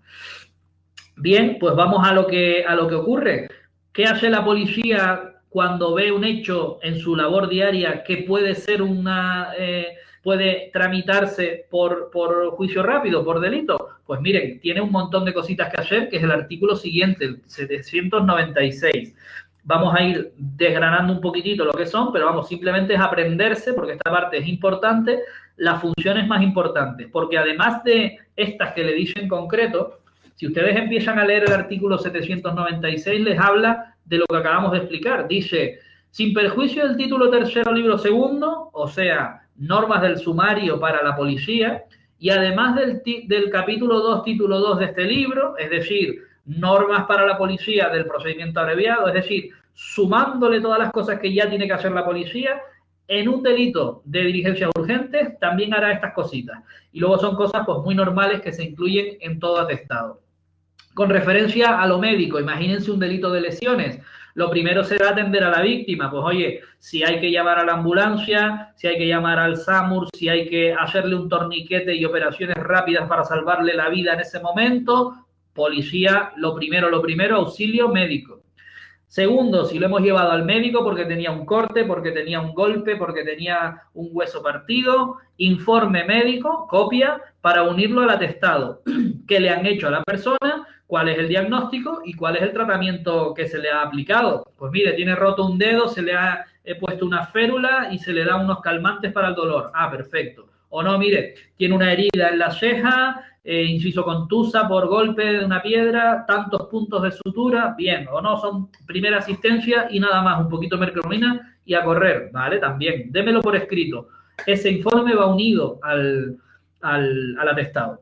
Bien, pues vamos a lo que ocurre. ¿Qué hace la policía cuando ve un hecho en su labor diaria que puede ser puede tramitarse por juicio rápido, por delito? Pues miren, tiene un montón de cositas que hacer, que es el artículo siguiente, el 796. Vamos a ir desgranando un poquitito lo que son, pero vamos, simplemente es aprenderse, porque esta parte es importante, las funciones más importantes, porque además de estas que le dicen en concreto, si ustedes empiezan a leer el artículo 796, les habla de lo que acabamos de explicar. Dice, sin perjuicio del título tercero, libro segundo, o sea, normas del sumario para la policía, y además del capítulo 2, título 2 de este libro, es decir, normas para la policía del procedimiento abreviado, es decir, sumándole todas las cosas que ya tiene que hacer la policía, en un delito de diligencias urgentes también hará estas cositas. Y luego son cosas pues muy normales que se incluyen en todo atestado. Con referencia a lo médico, imagínense un delito de lesiones. Lo primero será atender a la víctima. Pues oye, si hay que llamar a la ambulancia, si hay que llamar al SAMUR, si hay que hacerle un torniquete y operaciones rápidas para salvarle la vida en ese momento, policía, lo primero, auxilio médico. Segundo, si lo hemos llevado al médico porque tenía un corte, porque tenía un golpe, porque tenía un hueso partido, informe médico, copia, para unirlo al atestado que le han hecho a la persona, cuál es el diagnóstico y cuál es el tratamiento que se le ha aplicado. Pues mire, tiene roto un dedo, se le ha puesto una férula y se le da unos calmantes para el dolor. Ah, perfecto. O no, mire, tiene una herida en la ceja, inciso contusa por golpe de una piedra, tantos puntos de sutura, bien. O no, son primera asistencia y nada más, un poquito de mercromina y a correr, ¿vale? También, démelo por escrito. Ese informe va unido al atestado.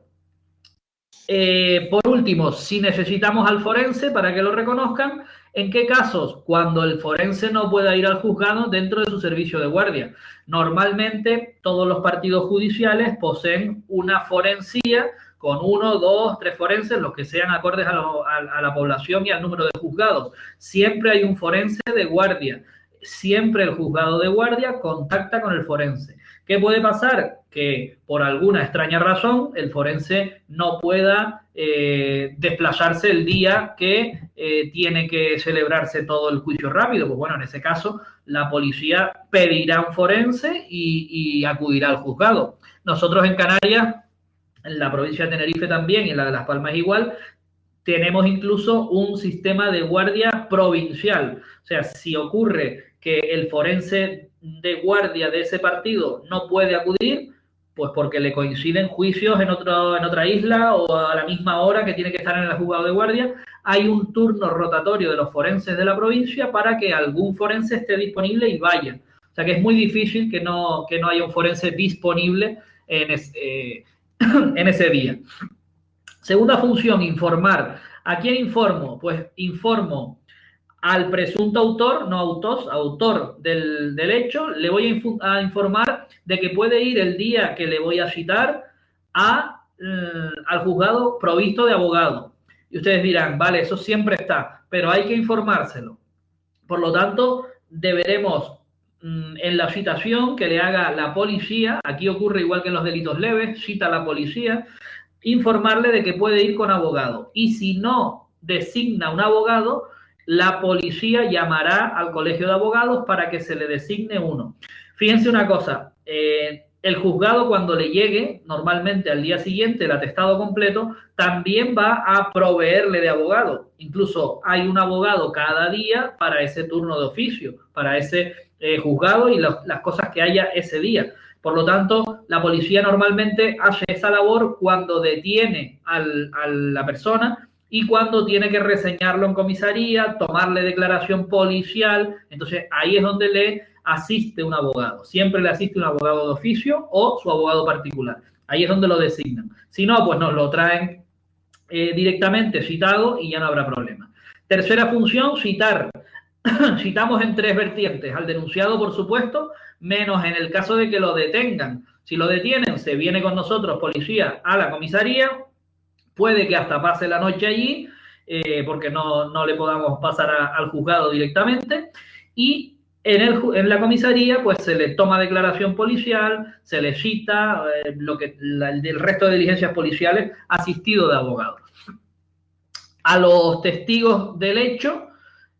Por último, si necesitamos al forense para que lo reconozcan, ¿en qué casos? Cuando el forense no pueda ir al juzgado dentro de su servicio de guardia. Normalmente todos los partidos judiciales poseen una forensía con 1, 2, 3 forenses, los que sean acordes a la población y al número de juzgados. Siempre hay un forense de guardia. Siempre el juzgado de guardia contacta con el forense. ¿Qué puede pasar? Que por alguna extraña razón el forense no pueda desplazarse el día que tiene que celebrarse todo el juicio rápido. Pues bueno, en ese caso la policía pedirá un forense y acudirá al juzgado. Nosotros en Canarias, en la provincia de Tenerife también y en la de Las Palmas igual, tenemos incluso un sistema de guardia provincial. O sea, si ocurre que el forense de guardia de ese partido no puede acudir, pues porque le coinciden juicios en otra isla o a la misma hora que tiene que estar en el juzgado de guardia, hay un turno rotatorio de los forenses de la provincia para que algún forense esté disponible y vaya. O sea que es muy difícil que no haya un forense disponible en ese día. Segunda función, informar. ¿A quién informo? Pues informo al presunto autor, no autor del hecho, le voy a informar de que puede ir el día que le voy a citar al juzgado provisto de abogado. Y ustedes dirán, vale, eso siempre está, pero hay que informárselo. Por lo tanto, deberemos, en la citación que le haga la policía, aquí ocurre igual que en los delitos leves, cita a la policía, informarle de que puede ir con abogado. Y si no designa un abogado, la policía llamará al colegio de abogados para que se le designe uno. Fíjense una cosa, el juzgado cuando le llegue, normalmente al día siguiente, el atestado completo, también va a proveerle de abogado. Incluso hay un abogado cada día para ese turno de oficio, para ese juzgado y las cosas que haya ese día. Por lo tanto, la policía normalmente hace esa labor cuando detiene a la persona y cuando tiene que reseñarlo en comisaría, tomarle declaración policial. Entonces, ahí es donde le asiste un abogado. Siempre le asiste un abogado de oficio o su abogado particular. Ahí es donde lo designan. Si no, pues nos lo traen directamente citado y ya no habrá problema. Tercera función, citar. Citamos en 3 vertientes. Al denunciado, por supuesto, menos en el caso de que lo detengan. Si lo detienen, se viene con nosotros, policía, a la comisaría, puede que hasta pase la noche allí porque no le podamos pasar al juzgado directamente. Y en la comisaría pues se le toma declaración policial, se le cita el resto de diligencias policiales asistido de abogados. A los testigos del hecho,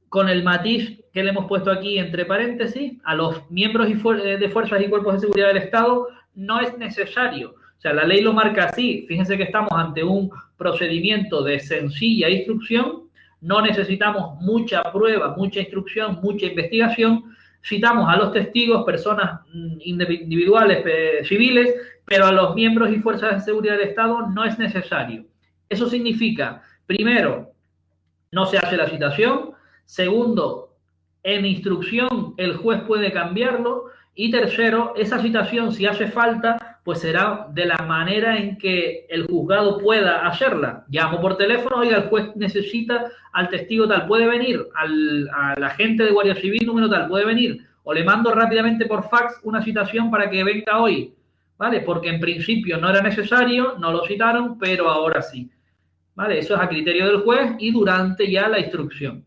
con el matiz que le hemos puesto aquí entre paréntesis, a los miembros de fuerzas y cuerpos de seguridad del Estado no es necesario. O sea, la ley lo marca así. Fíjense que estamos ante un procedimiento de sencilla instrucción, no necesitamos mucha prueba, mucha instrucción, mucha investigación. Citamos a los testigos, personas individuales, civiles, pero a los miembros y fuerzas de seguridad del Estado no es necesario. Eso significa, primero, no se hace la citación. Segundo, en instrucción el juez puede cambiarlo. Y tercero, esa citación, si hace falta, pues será de la manera en que el juzgado pueda hacerla. Llamo por teléfono, oiga, el juez necesita al testigo tal, puede venir, al agente de Guardia Civil número tal, puede venir, o le mando rápidamente por fax una citación para que venga hoy, ¿vale? Porque en principio no era necesario, no lo citaron, pero ahora sí, ¿vale? Eso es a criterio del juez y durante ya la instrucción.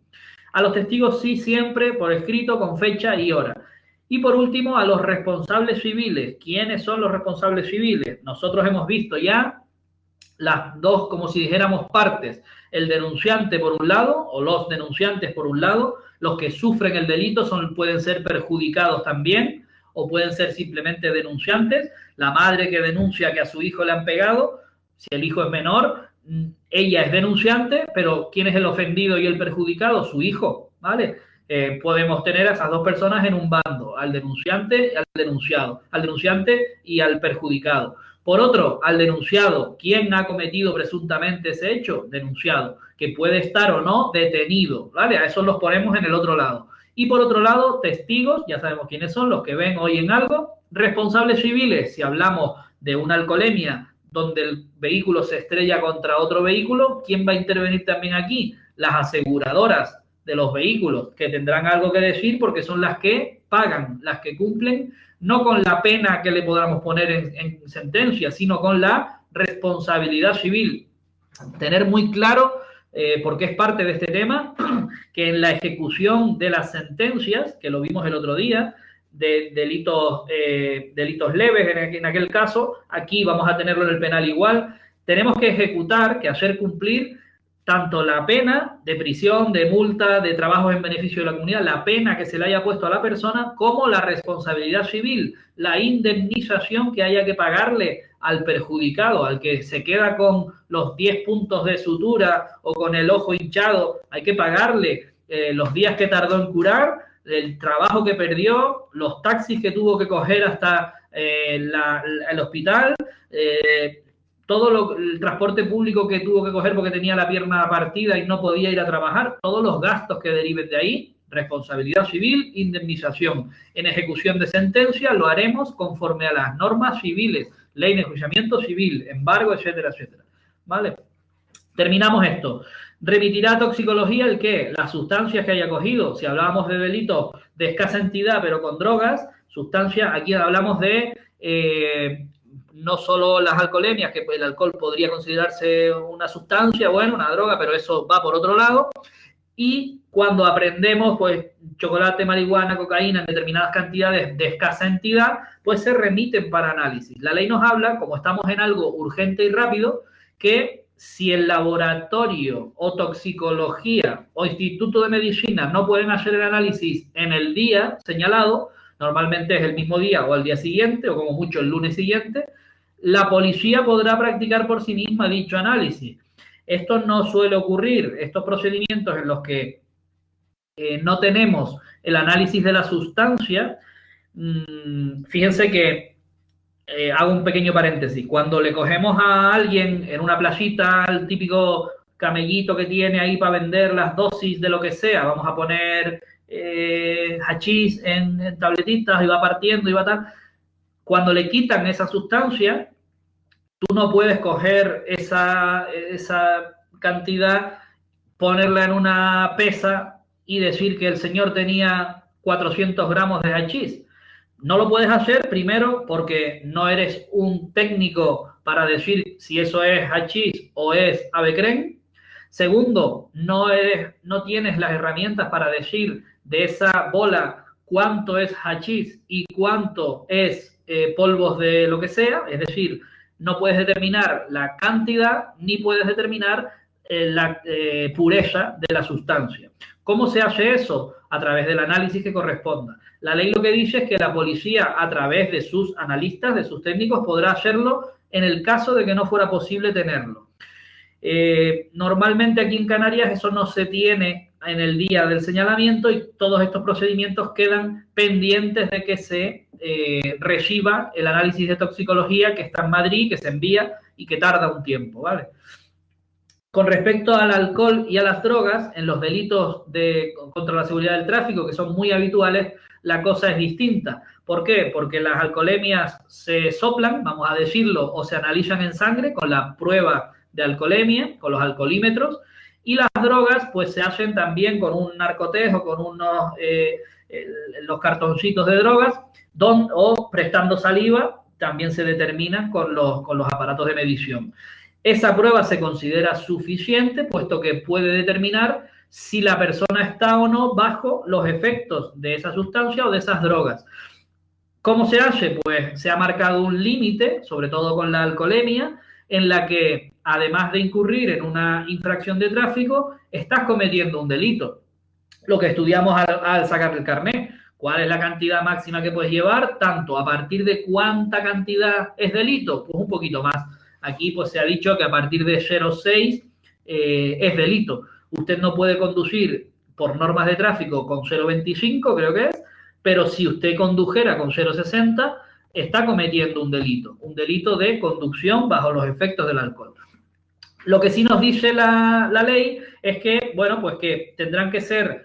A los testigos sí, siempre por escrito, con fecha y hora. Y por último, a los responsables civiles. ¿Quiénes son los responsables civiles? Nosotros hemos visto ya las dos, como si dijéramos, partes. El denunciante por un lado, o los denunciantes por un lado. Los que sufren el delito pueden ser perjudicados también, o pueden ser simplemente denunciantes. La madre que denuncia que a su hijo le han pegado, si el hijo es menor, ella es denunciante, pero ¿quién es el ofendido y el perjudicado? Su hijo, ¿vale? Podemos tener a esas dos personas en un bando, al denunciante y al denunciado, al denunciante y al perjudicado. Por otro, al denunciado, ¿quién ha cometido presuntamente ese hecho? Denunciado, que puede estar o no detenido, ¿vale? A eso los ponemos en el otro lado. Y por otro lado, testigos, ya sabemos quiénes son, los que ven, oyen algo. Responsables civiles, si hablamos de una alcoholemia donde el vehículo se estrella contra otro vehículo, ¿quién va a intervenir también aquí? Las aseguradoras de los vehículos, que tendrán algo que decir porque son las que pagan, las que cumplen, no con la pena que le podamos poner en sentencia, sino con la responsabilidad civil. Tener muy claro, porque es parte de este tema, que en la ejecución de las sentencias, que lo vimos el otro día, de delitos leves en aquel caso, aquí vamos a tenerlo en el penal igual, tenemos que ejecutar, que hacer cumplir tanto la pena de prisión, de multa, de trabajos en beneficio de la comunidad, la pena que se le haya puesto a la persona, como la responsabilidad civil, la indemnización que haya que pagarle al perjudicado, al que se queda con los 10 puntos de sutura o con el ojo hinchado, hay que pagarle los días que tardó en curar, el trabajo que perdió, los taxis que tuvo que coger hasta el hospital, todo el transporte público que tuvo que coger porque tenía la pierna partida y no podía ir a trabajar, todos los gastos que deriven de ahí, responsabilidad civil, indemnización. En ejecución de sentencia lo haremos conforme a las normas civiles, ley de enjuiciamiento civil, embargo, etcétera, etcétera. ¿Vale? Terminamos esto. Remitirá a toxicología el qué, las sustancias que haya cogido. Si hablábamos de delitos de escasa entidad pero con drogas, sustancias, aquí hablamos de no solo las alcoholemias, que el alcohol podría considerarse una sustancia, bueno, una droga, pero eso va por otro lado. Y cuando aprendemos, pues, chocolate, marihuana, cocaína en determinadas cantidades de escasa entidad, pues se remiten para análisis. La ley nos habla, como estamos en algo urgente y rápido, que si el laboratorio o toxicología o instituto de medicina no pueden hacer el análisis en el día señalado, normalmente es el mismo día o al día siguiente, o como mucho el lunes siguiente, la policía podrá practicar por sí misma dicho análisis. Esto no suele ocurrir. Estos procedimientos en los que no tenemos el análisis de la sustancia, fíjense que hago un pequeño paréntesis. Cuando le cogemos a alguien en una playita, al típico camellito que tiene ahí para vender las dosis de lo que sea, vamos a poner hachís en tabletitas y va partiendo y va tal. Cuando le quitan esa sustancia, tú no puedes coger esa cantidad, ponerla en una pesa y decir que el señor tenía 400 gramos de hachís. No lo puedes hacer, primero, porque no eres un técnico para decir si eso es hachís o es avecren. Segundo, no tienes las herramientas para decir de esa bola cuánto es hachís y cuánto es polvos de lo que sea, es decir, no puedes determinar la cantidad ni puedes determinar la pureza de la sustancia. ¿Cómo se hace eso? A través del análisis que corresponda. La ley lo que dice es que la policía, a través de sus analistas, de sus técnicos, podrá hacerlo en el caso de que no fuera posible tenerlo. Normalmente aquí en Canarias eso no se tiene en el día del señalamiento y todos estos procedimientos quedan pendientes de que se reciba el análisis de toxicología que está en Madrid, que se envía y que tarda un tiempo, ¿vale? Con respecto al alcohol y a las drogas, en los delitos contra la seguridad del tráfico, que son muy habituales, la cosa es distinta. ¿Por qué? Porque las alcoholemias se soplan, vamos a decirlo, o se analizan en sangre con la prueba de alcoholemia, con los alcoholímetros, y las drogas pues se hacen también con un narcotest o con los cartoncitos de drogas, o prestando saliva, también se determinan con los aparatos de medición. Esa prueba se considera suficiente, puesto que puede determinar si la persona está o no bajo los efectos de esa sustancia o de esas drogas. ¿Cómo se hace? Pues se ha marcado un límite, sobre todo con la alcoholemia, en la que, además de incurrir en una infracción de tráfico, estás cometiendo un delito. Lo que estudiamos al sacar el carnet. ¿Cuál es la cantidad máxima que puedes llevar? Tanto. ¿A partir de cuánta cantidad es delito? Pues un poquito más. Aquí pues se ha dicho que a partir de 0,6 es delito. Usted no puede conducir por normas de tráfico con 0,25, creo que es, pero si usted condujera con 0,60, está cometiendo un delito de conducción bajo los efectos del alcohol. Lo que sí nos dice la ley es que, bueno, pues que tendrán que ser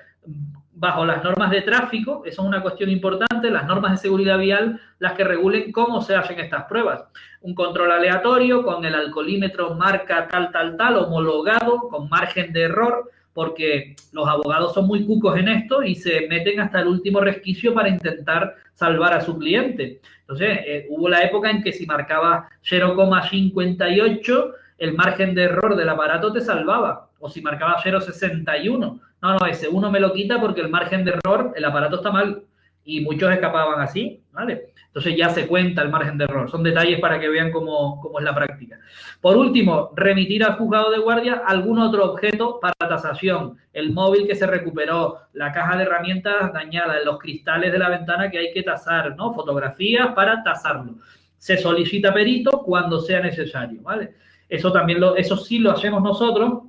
bajo las normas de tráfico, eso es una cuestión importante, las normas de seguridad vial, las que regulen cómo se hacen estas pruebas. Un control aleatorio con el alcoholímetro marca tal, homologado, con margen de error, porque los abogados son muy cucos en esto y se meten hasta el último resquicio para intentar salvar a su cliente. Entonces, hubo la época en que si marcaba 0,58, el margen de error del aparato te salvaba, o si marcaba 0,61. No, ese uno me lo quita porque el margen de error, el aparato está mal, y muchos escapaban así, ¿vale? Entonces ya se cuenta el margen de error. Son detalles para que vean cómo es la práctica. Por último, remitir al juzgado de guardia algún otro objeto para tasación. El móvil que se recuperó, la caja de herramientas dañada, los cristales de la ventana que hay que tasar, ¿no? Fotografías para tasarlo. Se solicita perito cuando sea necesario, ¿vale? Eso sí lo hacemos nosotros,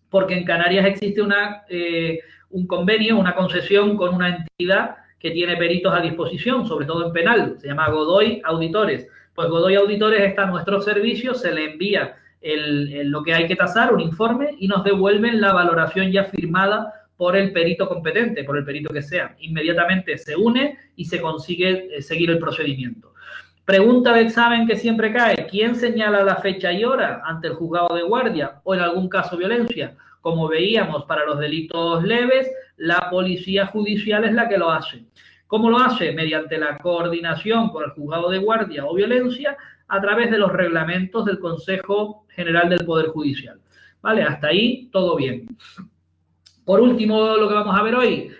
porque en Canarias existe un convenio, una concesión con una entidad que tiene peritos a disposición, sobre todo en penal, se llama Godoy Auditores. Pues Godoy Auditores está a nuestro servicio, se le envía lo que hay que tasar, un informe, y nos devuelven la valoración ya firmada por el perito competente, por el perito que sea. Inmediatamente se une y se consigue seguir el procedimiento. Pregunta de examen que siempre cae: ¿quién señala la fecha y hora ante el juzgado de guardia o en algún caso violencia? Como veíamos, para los delitos leves, la policía judicial es la que lo hace. ¿Cómo lo hace? Mediante la coordinación con el juzgado de guardia o violencia a través de los reglamentos del Consejo General del Poder Judicial. ¿Vale? Hasta ahí todo bien. Por último, lo que vamos a ver hoy,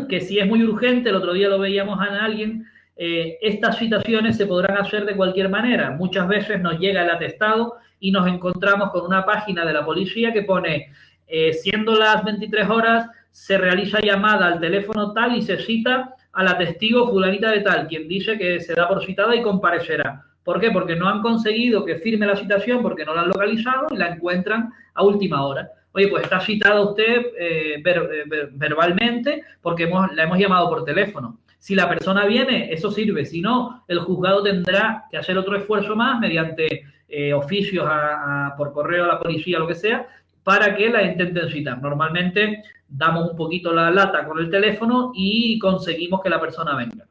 que si es muy urgente, el otro día lo veíamos a alguien, estas citaciones se podrán hacer de cualquier manera. Muchas veces nos llega el atestado y nos encontramos con una página de la policía que pone, siendo las 23 horas, se realiza llamada al teléfono tal y se cita a la testigo fulanita de tal, quien dice que se da por citada y comparecerá. ¿Por qué? Porque no han conseguido que firme la citación, porque no la han localizado y la encuentran a última hora. Oye, pues está citada usted verbalmente porque la hemos llamado por teléfono. Si la persona viene, eso sirve. Si no, el juzgado tendrá que hacer otro esfuerzo más mediante oficios por correo a la policía, lo que sea, para que la intenten citar. Normalmente damos un poquito la lata con el teléfono y conseguimos que la persona venga.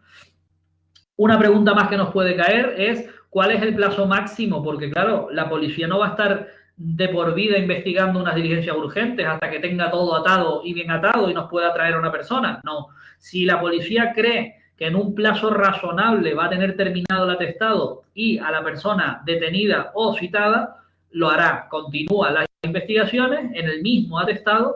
Una pregunta más que nos puede caer es: ¿cuál es el plazo máximo? Porque, claro, la policía no va a estar de por vida investigando unas diligencias urgentes hasta que tenga todo atado y bien atado y nos pueda traer a una persona. No. Si la policía cree que en un plazo razonable va a tener terminado el atestado y a la persona detenida o citada, lo hará. Continúa la investigaciones en el mismo atestado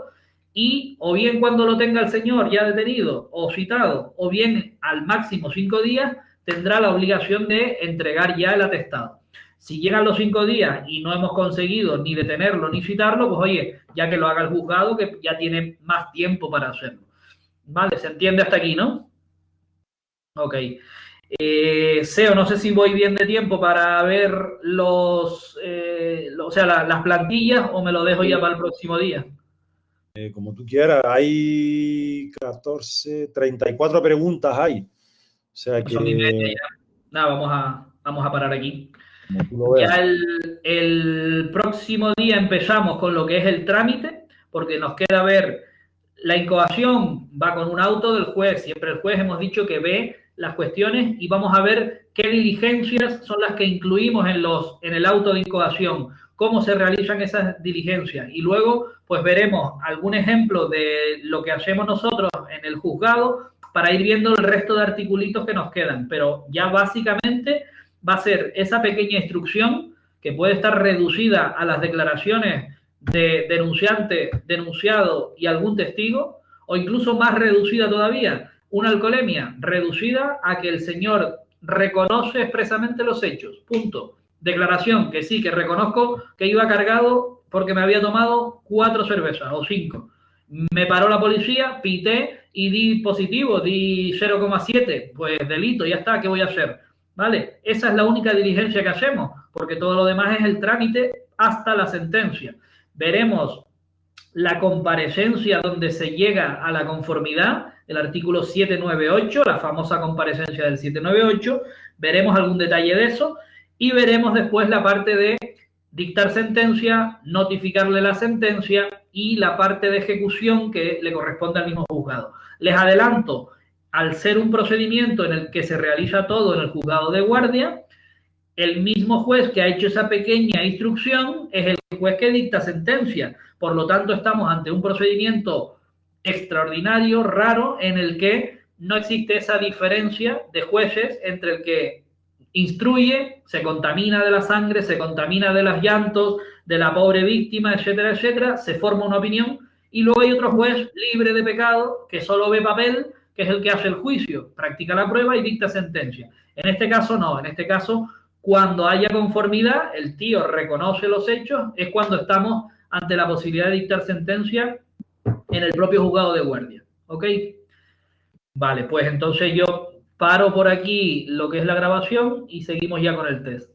y o bien cuando lo tenga el señor ya detenido o citado, o bien al máximo 5 días, tendrá la obligación de entregar ya el atestado. Si llegan los 5 días y no hemos conseguido ni detenerlo ni citarlo, pues oye, ya que lo haga el juzgado, que ya tiene más tiempo para hacerlo. Vale, ¿se entiende hasta aquí, no? Ok. Seo, no sé si voy bien de tiempo para ver las plantillas o me lo dejo ya para el próximo día. Como tú quieras, hay 34 preguntas hay. O sea que... Son y media ya. Nada, vamos a parar aquí. Como tú lo veas. Ya el próximo día empezamos con lo que es el trámite, porque nos queda ver la incoación, va con un auto del juez. Siempre el juez hemos dicho que ve las cuestiones y vamos a ver qué diligencias son las que incluimos en el auto de incoación, cómo se realizan esas diligencias. Y luego, pues veremos algún ejemplo de lo que hacemos nosotros en el juzgado para ir viendo el resto de articulitos que nos quedan. Pero ya básicamente va a ser esa pequeña instrucción que puede estar reducida a las declaraciones de denunciante, denunciado y algún testigo, o incluso más reducida todavía, una alcoholemia reducida a que el señor reconoce expresamente los hechos. Punto. Declaración que sí, que reconozco que iba cargado porque me había tomado 4 cervezas o 5. Me paró la policía, pité y di positivo, di 0,7. Pues delito, ya está, ¿qué voy a hacer? ¿Vale? Esa es la única diligencia que hacemos, porque todo lo demás es el trámite hasta la sentencia. Veremos la comparecencia donde se llega a la conformidad, el artículo 798, la famosa comparecencia del 798, veremos algún detalle de eso y veremos después la parte de dictar sentencia, notificarle la sentencia y la parte de ejecución que le corresponde al mismo juzgado. Les adelanto, al ser un procedimiento en el que se realiza todo en el juzgado de guardia, el mismo juez que ha hecho esa pequeña instrucción es el juez que dicta sentencia. Por lo tanto, estamos ante un procedimiento extraordinario, raro, en el que no existe esa diferencia de jueces entre el que instruye, se contamina de la sangre, se contamina de los llantos, de la pobre víctima, etcétera, etcétera, se forma una opinión, y luego hay otro juez libre de pecado que solo ve papel, que es el que hace el juicio, practica la prueba y dicta sentencia. En este caso no, en este caso cuando haya conformidad, el tío reconoce los hechos, es cuando estamos ante la posibilidad de dictar sentencia en el propio juzgado de guardia. ¿Ok? Vale, pues entonces yo paro por aquí lo que es la grabación y seguimos ya con el test.